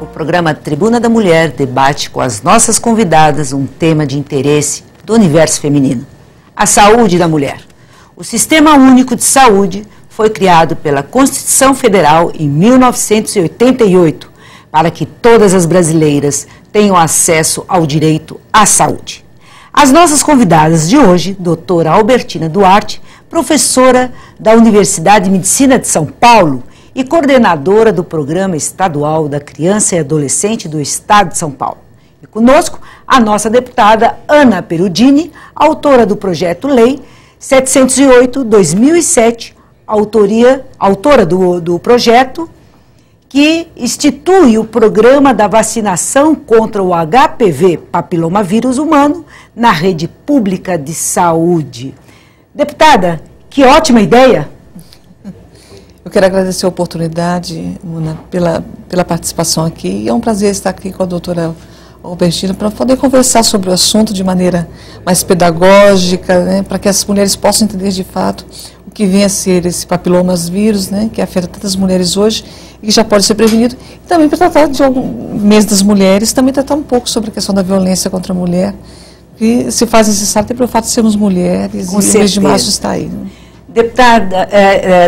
O programa Tribuna da Mulher debate com as nossas convidadas um tema de interesse do universo feminino: a saúde da mulher. O Sistema Único de Saúde foi criado pela Constituição Federal em 1988 para que todas as brasileiras tenham acesso ao direito à saúde. As nossas convidadas de hoje, doutora Albertina Duarte, professora da Universidade de Medicina de São Paulo e coordenadora do Programa Estadual da Criança e Adolescente do Estado de São Paulo. E conosco, a nossa deputada Ana Perudini, autora do projeto Lei 708/2007, autora do projeto que institui o Programa da Vacinação contra o HPV, papilomavírus humano, na rede pública de saúde. Deputada, que ótima ideia! Eu quero agradecer a oportunidade, Muna, pela participação aqui. É um prazer estar aqui com a doutora Albertina para poder conversar sobre o assunto de maneira mais pedagógica, né, para que as mulheres possam entender de fato o que vem a ser esse papilomavírus, né, que afeta tantas mulheres hoje e que já pode ser prevenido. E também para tratar de algum mês das mulheres, também tratar um pouco sobre a questão da violência contra a mulher, que se faz necessário até pelo fato de sermos mulheres, e o mês de março está aí. Né? Deputada,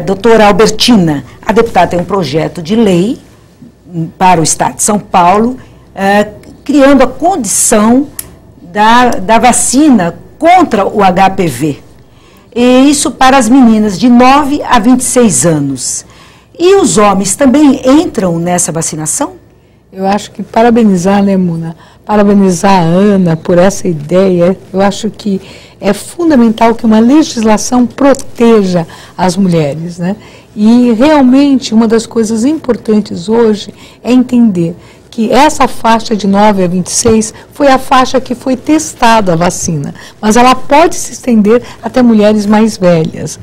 doutora Albertina, a deputada tem um projeto de lei para o Estado de São Paulo, criando a condição da vacina contra o HPV. E isso para as meninas de 9 a 26 anos. E os homens também entram nessa vacinação? Eu acho que parabenizar, né, Muna? Parabenizar a Ana por essa ideia. Eu acho que é fundamental que uma legislação proteja as mulheres, né? E realmente uma das coisas importantes hoje é entender que essa faixa de 9 a 26 foi a faixa que foi testada a vacina, mas ela pode se estender até mulheres mais velhas.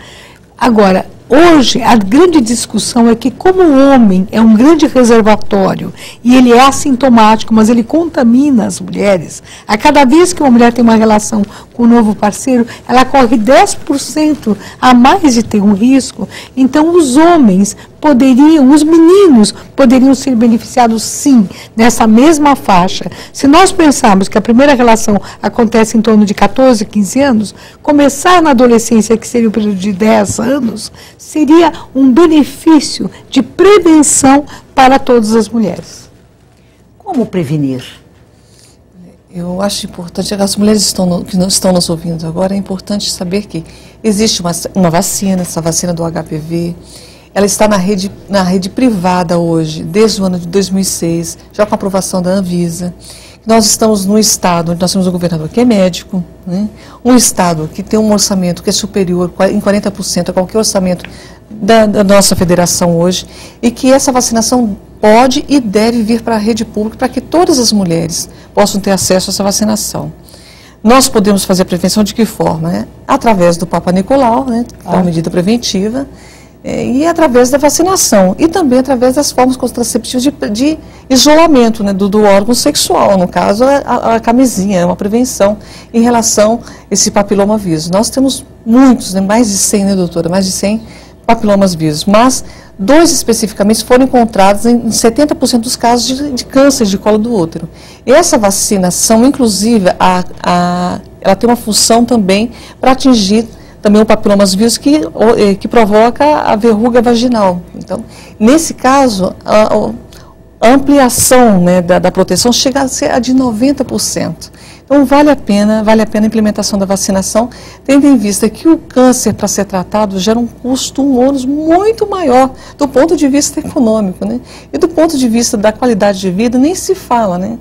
Agora, hoje, a grande discussão é que como o homem é um grande reservatório e ele é assintomático, mas ele contamina as mulheres, a cada vez que uma mulher tem uma relação com um novo parceiro, ela corre 10% a mais de ter um risco. Então, os homens os meninos poderiam ser beneficiados sim, nessa mesma faixa. Se nós pensarmos que a primeira relação acontece em torno de 14, 15 anos, começar na adolescência, que seria o período de 10 anos, seria um benefício de prevenção para todas as mulheres. Como prevenir? Eu acho importante, as mulheres que não estão nos ouvindo agora, é importante saber que existe uma vacina, essa vacina do HPV. Ela está na rede privada hoje, desde o ano de 2006, já com a aprovação da Anvisa. Nós estamos num estado onde nós temos um governador que é médico, né? Um estado que tem um orçamento que é superior em 40% a qualquer orçamento da nossa federação hoje, e que essa vacinação pode e deve vir para a rede pública para que todas as mulheres possam ter acesso a essa vacinação. Nós podemos fazer a prevenção de que forma? Né? Através do Papa Nicolau, né? Que é uma medida preventiva, e através da vacinação, e também através das formas contraceptivas de isolamento, né, do órgão sexual, no caso a camisinha, é uma prevenção em relação a esse papilomavírus. Nós temos muitos, né, mais de 100, né, doutora, mais de 100 papilomas-vírus, mas 2 especificamente foram encontrados em 70% dos casos de câncer de colo do útero. E essa vacinação, inclusive, ela tem uma função também para atingir também o papilomavírus que provoca a verruga vaginal. Então, nesse caso, a ampliação, né, da proteção chega a ser a de 90%. Então, vale a pena a implementação da vacinação, tendo em vista que o câncer, para ser tratado, gera um custo, um ônus muito maior do ponto de vista econômico, né? E do ponto de vista da qualidade de vida, nem se fala, né?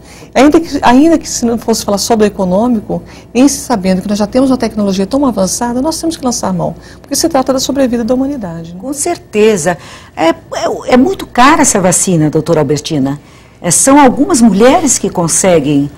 Ainda que se não fosse falar só do econômico, em se sabendo que nós já temos uma tecnologia tão avançada, nós temos que lançar mão, porque se trata da sobrevida da humanidade. Né? Com certeza. É muito cara essa vacina, doutora Albertina. São algumas mulheres que conseguem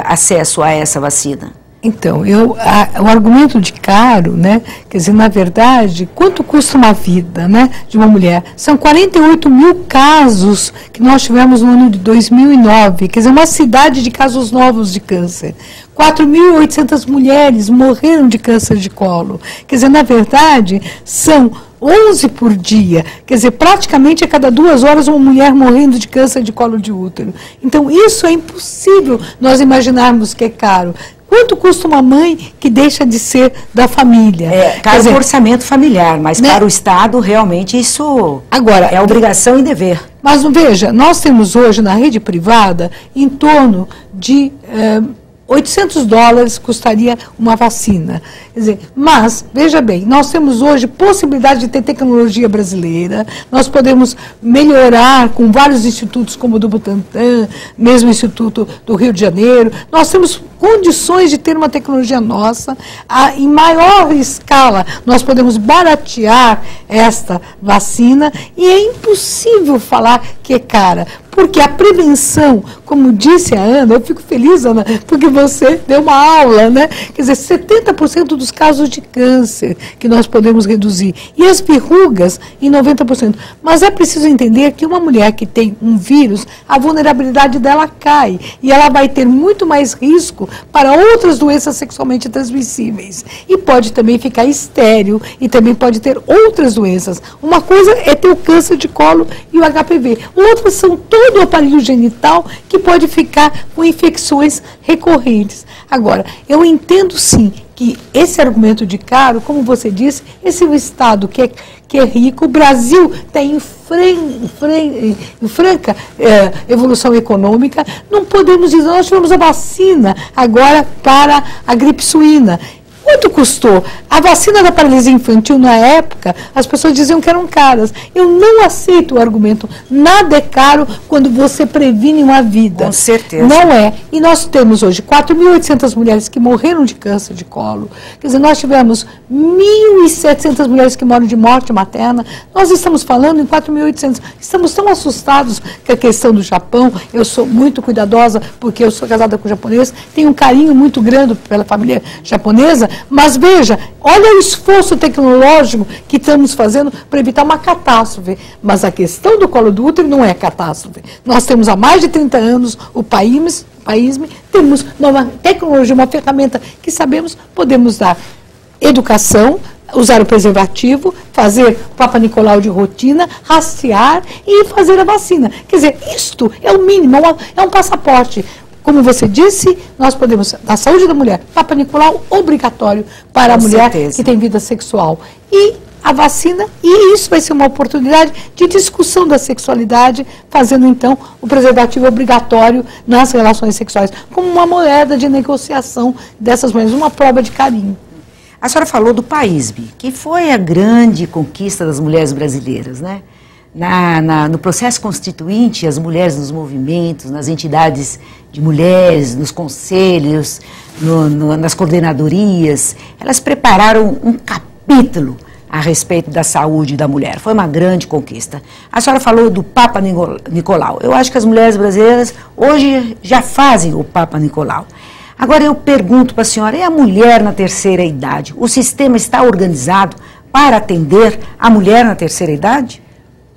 acesso a essa vacina. Então, o argumento de caro, né, quer dizer, na verdade, quanto custa uma vida, né, de uma mulher? São 48 mil casos que nós tivemos no ano de 2009, quer dizer, uma cidade de casos novos de câncer. 4.800 mulheres morreram de câncer de colo. Quer dizer, na verdade, são 11 por dia. Quer dizer, praticamente a cada 2 horas uma mulher morrendo de câncer de colo de útero. Então, isso é impossível nós imaginarmos que é caro. Quanto custa uma mãe que deixa de ser da família? Caro o orçamento familiar, mas né? Para o Estado, realmente, isso agora é obrigação e dever. Mas veja, nós temos hoje na rede privada em torno de $800 custaria uma vacina. Quer dizer, mas, veja bem, nós temos hoje possibilidade de ter tecnologia brasileira, nós podemos melhorar com vários institutos como o do Butantan, mesmo o Instituto do Rio de Janeiro, nós temos condições de ter uma tecnologia nossa, em maior escala, nós podemos baratear esta vacina e é impossível falar que é cara. Porque a prevenção, como disse a Ana, eu fico feliz, Ana, porque você deu uma aula, né? Quer dizer, 70% dos casos de câncer que nós podemos reduzir. E as verrugas em 90%. Mas é preciso entender que uma mulher que tem um vírus, a vulnerabilidade dela cai. E ela vai ter muito mais risco para outras doenças sexualmente transmissíveis. E pode também ficar estéril e também pode ter outras doenças. Uma coisa é ter o câncer de colo e o HPV. Outras são todo o aparelho genital que pode ficar com infecções recorrentes. Agora, eu entendo sim que esse argumento de caro, como você disse, esse é um Estado que é rico, o Brasil tem em franca evolução econômica, não podemos dizer, nós tivemos a vacina agora para a gripe suína. Quanto custou? A vacina da paralisia infantil, na época, as pessoas diziam que eram caras. Eu não aceito o argumento. Nada é caro quando você previne uma vida. Com certeza. Não é. E nós temos hoje 4.800 mulheres que morreram de câncer de colo. Quer dizer, nós tivemos 1.700 mulheres que morreram de morte materna. Nós estamos falando em 4.800. Estamos tão assustados com a questão do Japão. Eu sou muito cuidadosa porque eu sou casada com japonês. Tenho um carinho muito grande pela família japonesa. Mas veja, olha o esforço tecnológico que estamos fazendo para evitar uma catástrofe. Mas a questão do colo do útero não é catástrofe. Nós temos há mais de 30 anos o país temos uma tecnologia, uma ferramenta que sabemos, podemos dar educação, usar o preservativo, fazer o Papa Nicolau de rotina, rastrear e fazer a vacina. Quer dizer, isto é o mínimo, é um passaporte. Como você disse, nós podemos, na saúde da mulher, Papa Nicolau obrigatório para a mulher que tem vida sexual. E a vacina, e isso vai ser uma oportunidade de discussão da sexualidade, fazendo então o preservativo obrigatório nas relações sexuais, como uma moeda de negociação dessas mulheres, uma prova de carinho. A senhora falou do PAISB, que foi a grande conquista das mulheres brasileiras, né? No processo constituinte, as mulheres nos movimentos, nas entidades de mulheres, nos conselhos, nas coordenadorias, elas prepararam um capítulo a respeito da saúde da mulher. Foi uma grande conquista. A senhora falou do Papa Nicolau. Eu acho que as mulheres brasileiras hoje já fazem o Papa Nicolau. Agora eu pergunto para a senhora, e a mulher na terceira idade? O sistema está organizado para atender a mulher na terceira idade?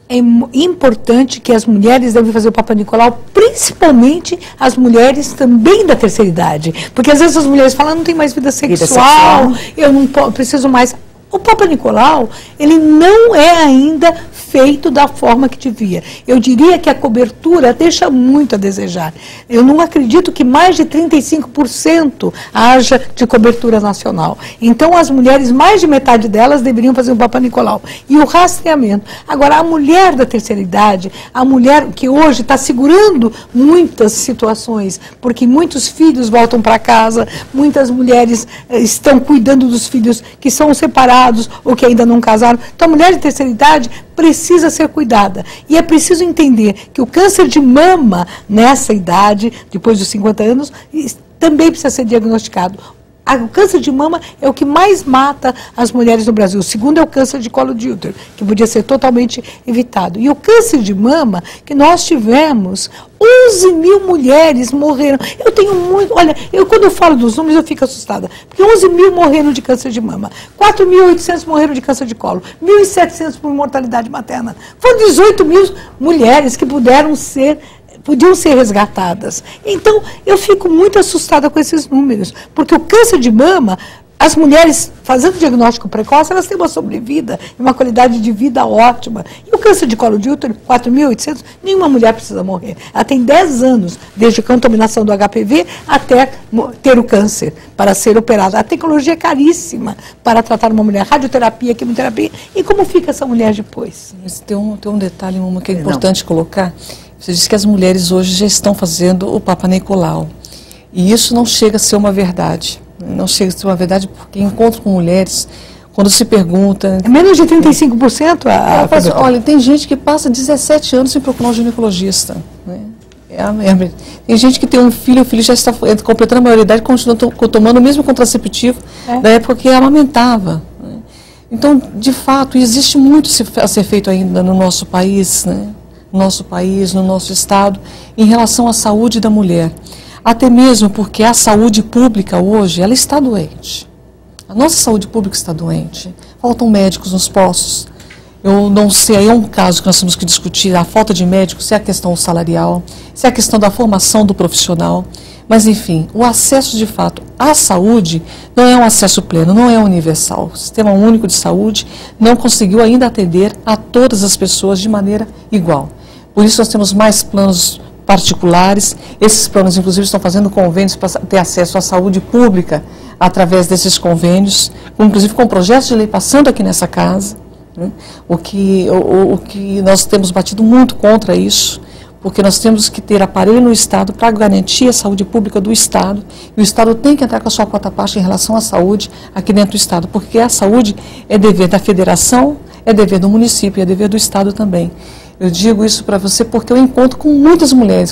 É importante que as mulheres devem fazer o Papa Nicolau, principalmente as mulheres também da terceira idade. Porque às vezes as mulheres falam, não tem mais vida sexual, eu não preciso mais. O Papa Nicolau, ele não é ainda feito da forma que devia. Eu diria que a cobertura deixa muito a desejar. Eu não acredito que mais de 35% haja de cobertura nacional. Então, as mulheres, mais de metade delas, deveriam fazer o Papa Nicolau. E o rastreamento. Agora, a mulher da terceira idade, a mulher que hoje está segurando muitas situações, porque muitos filhos voltam para casa, muitas mulheres estão cuidando dos filhos que são separados, ou que ainda não casaram. Então, a mulher de terceira idade precisa ser cuidada. E é preciso entender que o câncer de mama, nessa idade, depois dos 50 anos, também precisa ser diagnosticado. O câncer de mama é o que mais mata as mulheres no Brasil. O segundo é o câncer de colo de útero, que podia ser totalmente evitado. E o câncer de mama, que nós tivemos, 11 mil mulheres morreram. Eu tenho muito... Olha, quando eu falo dos números, eu fico assustada. Porque 11 mil morreram de câncer de mama. 4.800 morreram de câncer de colo. 1.700 por mortalidade materna. Foram 18 mil mulheres que podiam ser resgatadas. Então, eu fico muito assustada com esses números, porque o câncer de mama as mulheres, fazendo diagnóstico precoce, elas têm uma sobrevida e uma qualidade de vida ótima. E o câncer de colo de útero, 4.800, nenhuma mulher precisa morrer. Ela tem 10 anos, desde a contaminação do HPV até ter o câncer, para ser operada. A tecnologia é caríssima para tratar uma mulher. Radioterapia, quimioterapia. E como fica essa mulher depois? Mas tem um detalhe, uma que é importante colocar. Você disse que as mulheres hoje já estão fazendo o Papa Nicolau. E isso não chega a ser uma verdade. Não chega a ser uma verdade porque encontro com mulheres, quando se pergunta... É menos de 35% olha, tem gente que passa 17 anos sem procurar um ginecologista. Né? Tem gente que tem um filho, o filho já está completando a maioridade e continua tomando o mesmo contraceptivo da época que amamentava. Né? Então, de fato, existe muito a ser feito ainda no nosso país, né? No nosso país, no nosso estado, em relação à saúde da mulher. Até mesmo porque a saúde pública hoje, ela está doente. A nossa saúde pública está doente. Faltam médicos nos postos. Eu não sei, aí é um caso que nós temos que discutir, a falta de médicos, se é a questão salarial, se é a questão da formação do profissional. Mas, enfim, o acesso de fato à saúde não é um acesso pleno, não é universal. O Sistema Único de Saúde não conseguiu ainda atender a todas as pessoas de maneira igual. Por isso nós temos mais planos particulares. Esses planos, inclusive, estão fazendo convênios para ter acesso à saúde pública através desses convênios, inclusive com projetos de lei passando aqui nessa casa. Né? O que nós temos batido muito contra isso, porque nós temos que ter aparelho no Estado para garantir a saúde pública do Estado, e o Estado tem que entrar com a sua cota parte em relação à saúde aqui dentro do Estado, porque a saúde é dever da federação, é dever do município, é dever do Estado também. Eu digo isso para você porque eu encontro com muitas mulheres.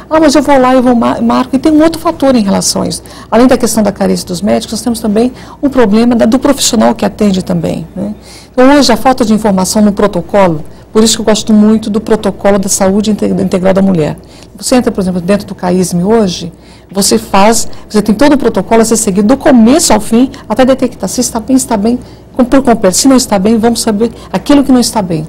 Mas eu vou lá, eu vou marco. E tem um outro fator em relação a isso. Além da questão da carência dos médicos, nós temos também um problema do profissional que atende também. Né? Então, hoje, a falta de informação no protocolo, por isso que eu gosto muito do protocolo da saúde integral da mulher. Você entra, por exemplo, dentro do CAISM hoje, você tem todo o protocolo a ser seguido do começo ao fim, até detectar se está bem, por completo. Se não está bem, vamos saber aquilo que não está bem.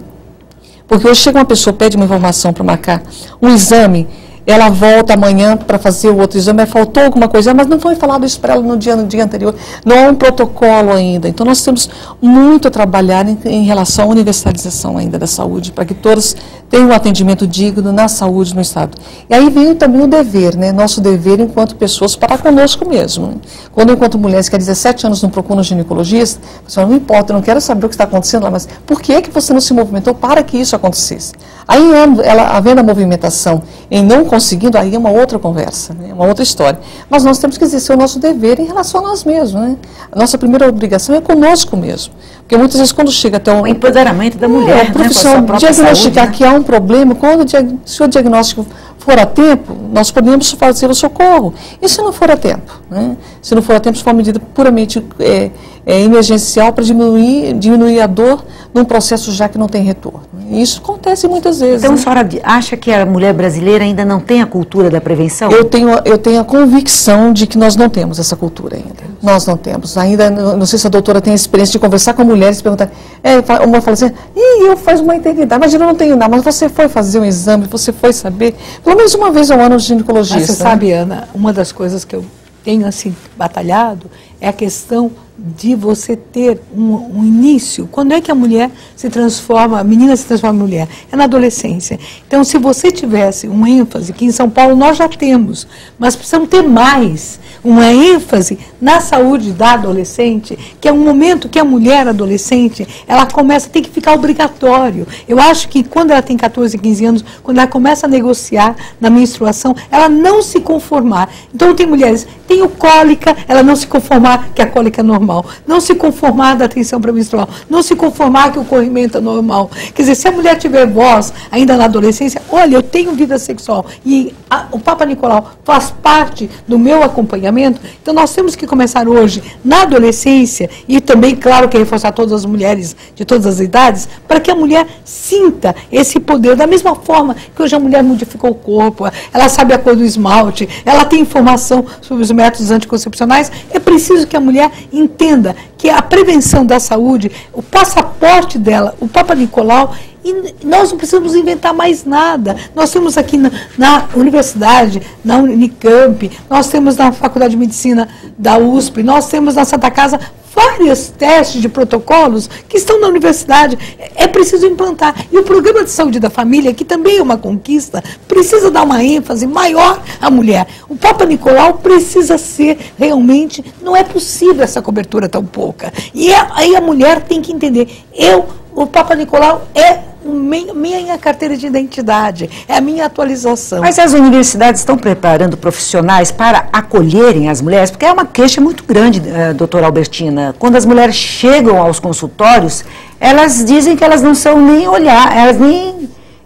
Porque hoje chega uma pessoa, pede uma informação para marcar um exame, ela volta amanhã para fazer o outro exame, faltou alguma coisa, mas não foi falado isso para ela no dia anterior, não há um protocolo ainda. Então nós temos muito a trabalhar em relação à universalização ainda da saúde, para que todos tenham um atendimento digno na saúde no Estado. E aí vem também o dever, né? Nosso dever enquanto pessoas para conosco mesmo. Né? Quando eu encontro mulheres que há 17 anos não procuram um ginecologista, não importa, eu não quero saber o que está acontecendo lá, mas por que você não se movimentou para que isso acontecesse? Aí, havendo a movimentação em não conseguindo, aí é uma outra conversa, né? Uma outra história. Mas nós temos que exercer o nosso dever em relação a nós mesmos. Né? A nossa primeira obrigação é conosco mesmo. Porque muitas vezes quando chega até o empoderamento da mulher, o profissional, né? Diagnosticar, né? Que há um problema, se o diagnóstico for a tempo, nós podemos fazer o socorro. E se não for a tempo? Né? Se não for a tempo, se for uma medida puramente emergencial para diminuir a dor num processo já que não tem retorno. E isso acontece muitas vezes. Então, né? a senhora acha que a mulher brasileira ainda não tem a cultura da prevenção? Eu tenho a convicção de que nós não temos essa cultura ainda. Nós não temos. Ainda, não sei se a doutora tem a experiência de conversar com mulheres e perguntar, uma fala assim, eu faço uma eternidade, mas eu não tenho nada, mas você foi fazer um exame, você foi saber, pelo menos uma vez ao ano, o ginecologista. Mas você sabe, Ana, uma das coisas que eu tenho assim batalhado é a questão de você ter um início. Quando é que a mulher se transforma, a menina se transforma em mulher? É na adolescência. Então, se você tivesse uma ênfase, que em São Paulo nós já temos, mas precisamos ter mais, uma ênfase na saúde da adolescente, que é um momento que a mulher adolescente, ela começa, tem que ficar obrigatório. Eu acho que quando ela tem 14, 15 anos, quando ela começa a negociar na menstruação, ela não se conformar. Então, tem mulheres, tem cólica, ela não se conformar que a cólica é normal, não se conformar da atenção pré-menstrual, não se conformar que o corrimento é normal. Quer dizer, se a mulher tiver voz ainda na adolescência, olha, eu tenho vida sexual e o Papa Nicolau faz parte do meu acompanhamento, então nós temos que começar hoje na adolescência e também, claro, que reforçar todas as mulheres de todas as idades, para que a mulher sinta esse poder, da mesma forma que hoje a mulher modificou o corpo, ela sabe a cor do esmalte, ela tem informação sobre os métodos anticoncepcionais. profissionais, é preciso que a mulher entenda que a prevenção da saúde, o passaporte dela, o Papa Nicolau, e nós não precisamos inventar mais nada. Nós temos aqui na universidade, na Unicamp, nós temos na Faculdade de Medicina da USP, nós temos na Santa Casa vários testes de protocolos que estão na universidade. É preciso implantar. E o Programa de Saúde da Família, que também é uma conquista, precisa dar uma ênfase maior à mulher. O Papa Nicolau precisa ser realmente, não é possível essa cobertura tão pouca. E aí a mulher tem que entender, o Papa Nicolau é minha carteira de identidade, é a minha atualização. Mas as universidades estão preparando profissionais para acolherem as mulheres? Porque é uma queixa muito grande, doutora Albertina. Quando as mulheres chegam aos consultórios, elas dizem que elas não são nem olhar,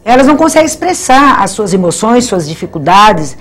elas não conseguem expressar as suas emoções, suas dificuldades,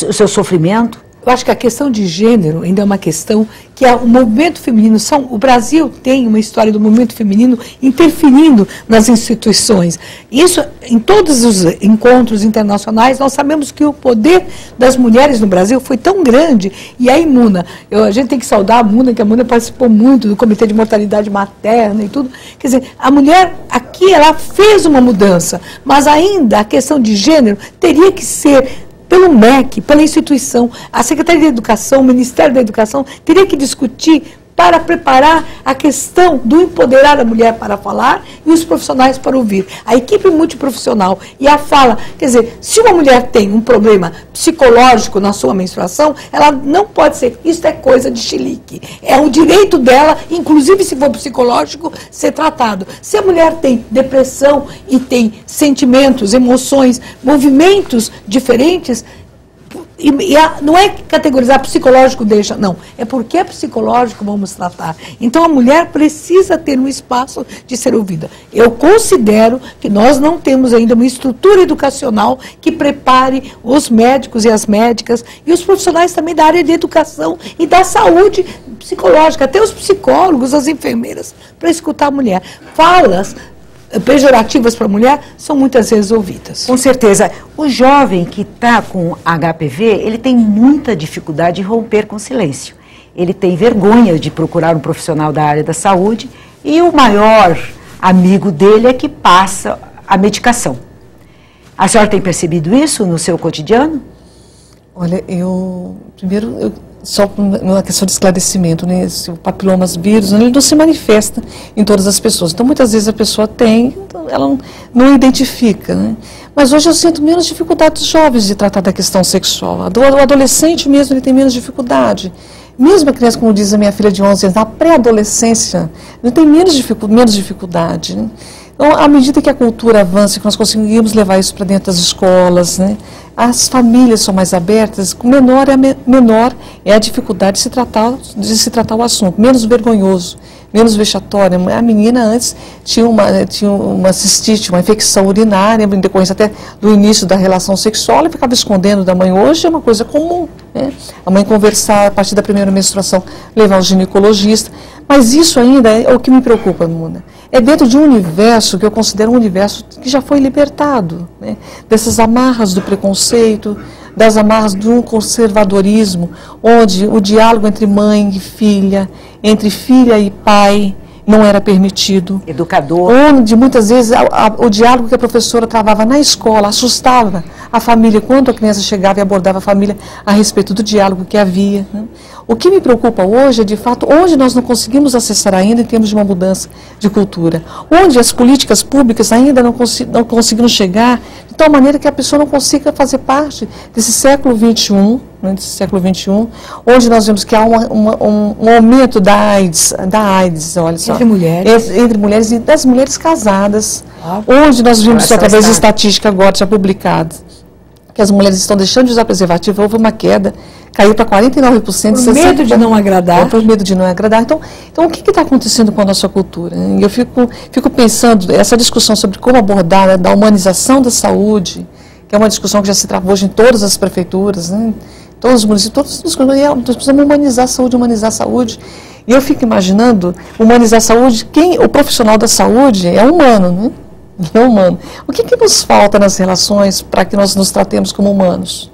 o seu sofrimento. Eu acho que a questão de gênero ainda é uma questão que o movimento feminino, o Brasil tem uma história do movimento feminino interferindo nas instituições. Isso, em todos os encontros internacionais, nós sabemos que o poder das mulheres no Brasil foi tão grande. E a Imuna, a gente tem que saudar a Imuna, que a Imuna participou muito do Comitê de Mortalidade Materna e tudo. Quer dizer, a mulher aqui, ela fez uma mudança, mas ainda a questão de gênero teria que ser pelo MEC, pela instituição, a Secretaria de Educação, o Ministério da Educação, teria que discutir para preparar a questão do empoderar a mulher para falar e os profissionais para ouvir. A equipe multiprofissional e a fala, quer dizer, se uma mulher tem um problema psicológico na sua menstruação, ela não pode ser, isso é coisa de chilique. É um direito dela, inclusive se for psicológico, ser tratado. Se a mulher tem depressão e tem sentimentos, emoções, movimentos diferentes, não é categorizar psicológico deixa, não, é porque é psicológico vamos tratar. Então a mulher precisa ter um espaço de ser ouvida. Eu considero que nós não temos ainda uma estrutura educacional que prepare os médicos e as médicas e os profissionais também da área de educação e da saúde psicológica, até os psicólogos, as enfermeiras, para escutar a mulher. Falas pejorativas para a mulher são muitas vezes ouvidas. Com certeza. O jovem que está com HPV, ele tem muita dificuldade de romper com o silêncio. Ele tem vergonha de procurar um profissional da área da saúde e o maior amigo dele é que passa a medicação. A senhora tem percebido isso no seu cotidiano? Olha, só uma questão de esclarecimento, né? O papilomas vírus, ele não se manifesta em todas as pessoas. Então, muitas vezes a pessoa tem, ela não identifica, né? Mas hoje eu sinto menos dificuldade dos jovens de tratar da questão sexual. O adolescente mesmo, ele tem menos dificuldade. Mesmo a criança, como diz a minha filha de 11 anos, na pré-adolescência, ele tem menos dificuldade, né? Então, à medida que a cultura avança, que nós conseguimos levar isso para dentro das escolas, né? As famílias são mais abertas, menor é a dificuldade de se tratar o assunto, menos vergonhoso, menos vexatório. A menina antes tinha uma cistite, uma infecção urinária, em decorrência até do início da relação sexual, ela ficava escondendo da mãe. Hoje é uma coisa comum, né? A mãe conversar a partir da primeira menstruação, levar ao ginecologista. Mas isso ainda é o que me preocupa, Muna. É dentro de um universo que eu considero um universo que já foi libertado, né? Dessas amarras do preconceito, das amarras de um conservadorismo, onde o diálogo entre mãe e filha, entre filha e pai, não era permitido. Educador. Onde muitas vezes o diálogo que a professora travava na escola assustava a família quando a criança chegava e abordava a família a respeito do diálogo que havia, né? O que me preocupa hoje é, de fato, onde nós não conseguimos acessar ainda em termos de uma mudança de cultura. Onde as políticas públicas ainda não conseguiram chegar de tal maneira que a pessoa não consiga fazer parte desse século XXI, né, onde nós vemos que há um aumento da AIDS, olha só. Entre mulheres. Entre mulheres e das mulheres casadas. Onde nós vimos, através de estatística agora já publicada, que as mulheres estão deixando de usar preservativo, houve uma queda, caiu para 49%. Por medo de não agradar. Por medo de não agradar. Então o que está acontecendo com a nossa cultura? Eu fico pensando, essa discussão sobre como abordar, né, da humanização da saúde, que é uma discussão que já se travou hoje em todas as prefeituras, né, todos os municípios, nós precisamos humanizar a saúde. E eu fico imaginando, humanizar a saúde, o profissional da saúde é humano, né? É humano. O que nos falta nas relações para que nós nos tratemos como humanos?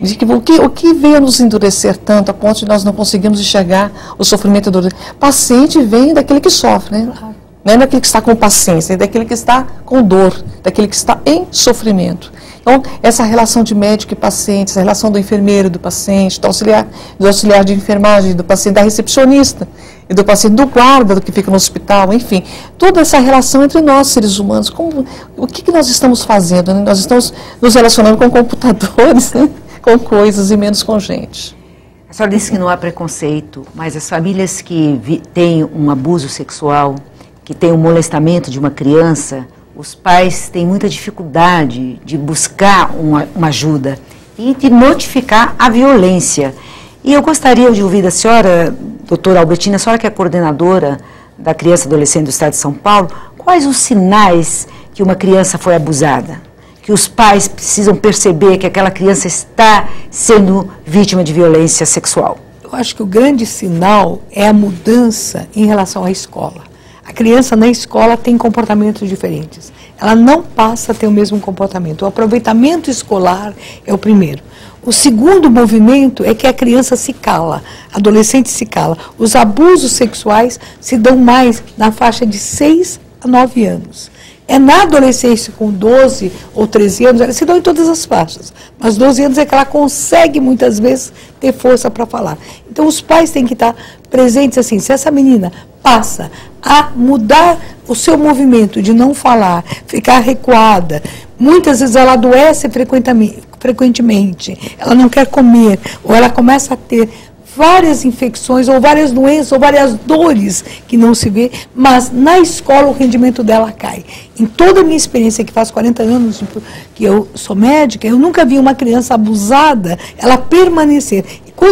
De que o que veio nos endurecer tanto a ponto de nós não conseguirmos enxergar o sofrimento do paciente vem daquele que sofre, né? Claro. Não é daquele que está com paciência, é daquele que está com dor, daquele que está em sofrimento. Então, essa relação de médico e paciente, essa relação do enfermeiro, do paciente, do auxiliar de enfermagem, do paciente, da recepcionista, e do paciente, do guarda, do que fica no hospital, enfim, toda essa relação entre nós, seres humanos, o que nós estamos fazendo? Né? Nós estamos nos relacionando com computadores, né? Com coisas e menos com gente. A senhora disse que não há preconceito, mas as famílias que têm um abuso sexual, que têm um molestamento de uma criança, os pais têm muita dificuldade de buscar uma ajuda e de notificar a violência. E eu gostaria de ouvir da senhora, doutora Albertina, a senhora que é coordenadora da criança e adolescente do Estado de São Paulo, quais os sinais que uma criança foi abusada? Que os pais precisam perceber que aquela criança está sendo vítima de violência sexual? Eu acho que o grande sinal é a mudança em relação à escola. A criança na escola tem comportamentos diferentes. Ela não passa a ter o mesmo comportamento. O aproveitamento escolar é o primeiro. O segundo movimento é que a criança se cala, a adolescente se cala. Os abusos sexuais se dão mais na faixa de 6 a 9 anos. É na adolescência, com 12 ou 13 anos, ela se dão em todas as faixas. Mas 12 anos é que ela consegue, muitas vezes, ter força para falar. Então, os pais têm que estar presentes assim. Se essa menina passa a mudar o seu movimento de não falar, ficar recuada, muitas vezes ela adoece frequentemente, ela não quer comer, ou ela começa a ter várias infecções, ou várias doenças, ou várias dores que não se vê, mas na escola o rendimento dela cai. Em toda a minha experiência, que faz 40 anos que eu sou médica, eu nunca vi uma criança abusada, ela permanecer.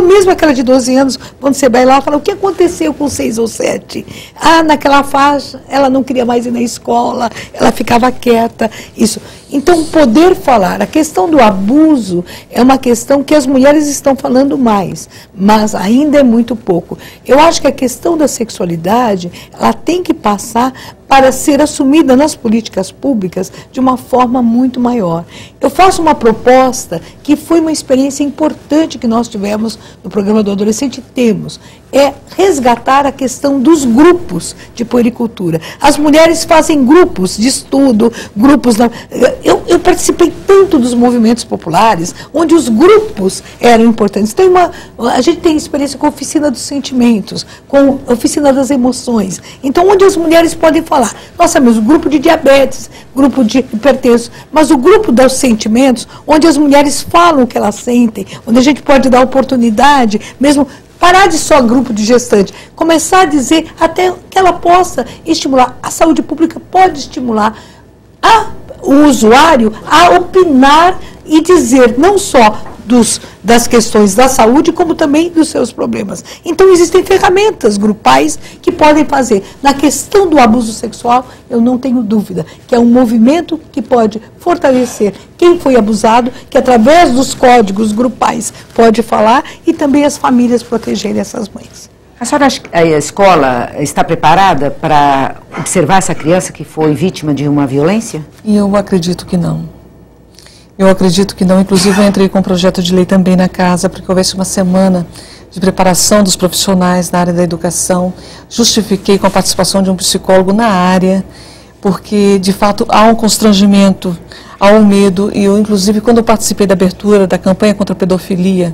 Mesmo aquela de 12 anos, quando você vai lá, fala, o que aconteceu com 6 ou 7? Ah, naquela faixa, ela não queria mais ir na escola, ela ficava quieta, isso. Então, poder falar, a questão do abuso é uma questão que as mulheres estão falando mais, mas ainda é muito pouco. Eu acho que a questão da sexualidade, ela tem que passar para ser assumida nas políticas públicas de uma forma muito maior. Eu faço uma proposta que foi uma experiência importante que nós tivemos no programa do adolescente, temos, é resgatar a questão dos grupos de puericultura. As mulheres fazem grupos de estudo, grupos... Eu participei tanto dos movimentos populares, onde os grupos eram importantes. A gente tem experiência com a oficina dos sentimentos, com a oficina das emoções. Então, onde as mulheres podem falar, nossa, mas o grupo de diabetes, grupo de hipertenso, mas o grupo dos sentimentos, onde as mulheres falam o que elas sentem, onde a gente pode dar oportunidade, mesmo... Parar de só grupo de gestante, começar a dizer até que ela possa estimular. A saúde pública pode estimular o usuário a opinar e dizer não só das questões da saúde, como também dos seus problemas. Então, existem ferramentas grupais que podem fazer. Na questão do abuso sexual, eu não tenho dúvida que é um movimento que pode fortalecer quem foi abusado, que através dos códigos grupais pode falar, e também as famílias protegerem essas mães. A senhora acha que a escola está preparada para observar essa criança que foi vítima de uma violência? Eu acredito que não. Eu acredito que não. Inclusive, eu entrei com um projeto de lei também na casa, porque houvesse uma semana de preparação dos profissionais na área da educação. Justifiquei com a participação de um psicólogo na área, porque, de fato, há um constrangimento, há um medo. E eu, inclusive, quando eu participei da abertura da campanha contra a pedofilia,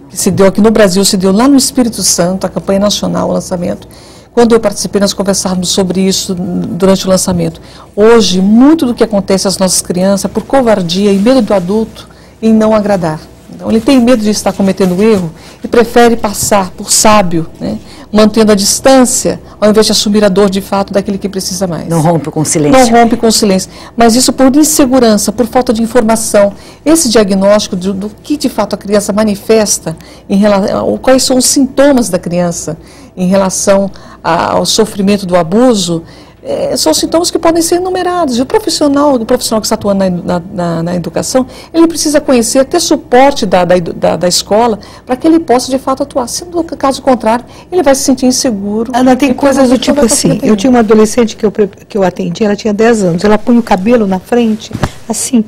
que se deu aqui no Brasil, se deu lá no Espírito Santo, a campanha nacional, o lançamento. Quando eu participei, nós conversávamos sobre isso durante o lançamento. Hoje, muito do que acontece às nossas crianças é por covardia e medo do adulto em não agradar. Então, ele tem medo de estar cometendo erro e prefere passar por sábio, né, mantendo a distância, ao invés de assumir a dor de fato daquele que precisa mais. Não rompe com silêncio. Não rompe com silêncio. Mas isso por insegurança, por falta de informação. Esse diagnóstico do que de fato a criança manifesta, quais são os sintomas da criança em relação ao sofrimento do abuso, são sintomas que podem ser enumerados. E o profissional que está atuando na educação, ele precisa conhecer, ter suporte da escola, para que ele possa, de fato, atuar. Se no caso contrário, ele vai se sentir inseguro. Ana, tem coisas do tipo assim, eu tinha uma adolescente que eu atendi, ela tinha 10 anos, ela punha o cabelo na frente, assim.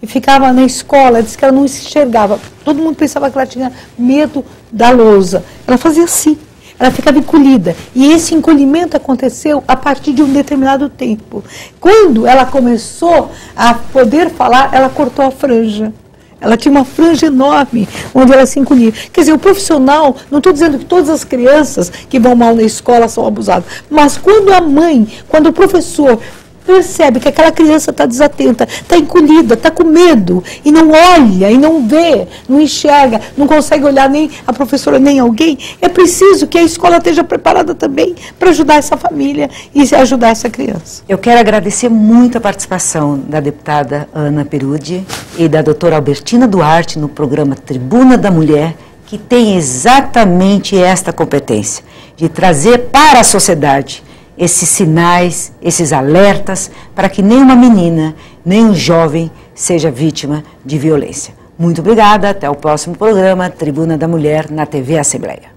e ficava na escola, disse que ela não se enxergava. Todo mundo pensava que ela tinha medo da lousa. Ela fazia assim, ela ficava encolhida. E esse encolhimento aconteceu a partir de um determinado tempo. Quando ela começou a poder falar, ela cortou a franja. Ela tinha uma franja enorme, onde ela se encolhia. Quer dizer, o profissional, não estou dizendo que todas as crianças que vão mal na escola são abusadas, mas quando a mãe, quando o professor percebe que aquela criança está desatenta, está encolhida, está com medo, e não olha, e não vê, não enxerga, não consegue olhar nem a professora, nem alguém, é preciso que a escola esteja preparada também para ajudar essa família e ajudar essa criança. Eu quero agradecer muito a participação da deputada Ana Perudi e da doutora Albertina Duarte no programa Tribuna da Mulher, que tem exatamente esta competência de trazer para a sociedade esses sinais, esses alertas, para que nenhuma menina, nem um jovem seja vítima de violência. Muito obrigada, até o próximo programa Tribuna da Mulher na TV Assembleia.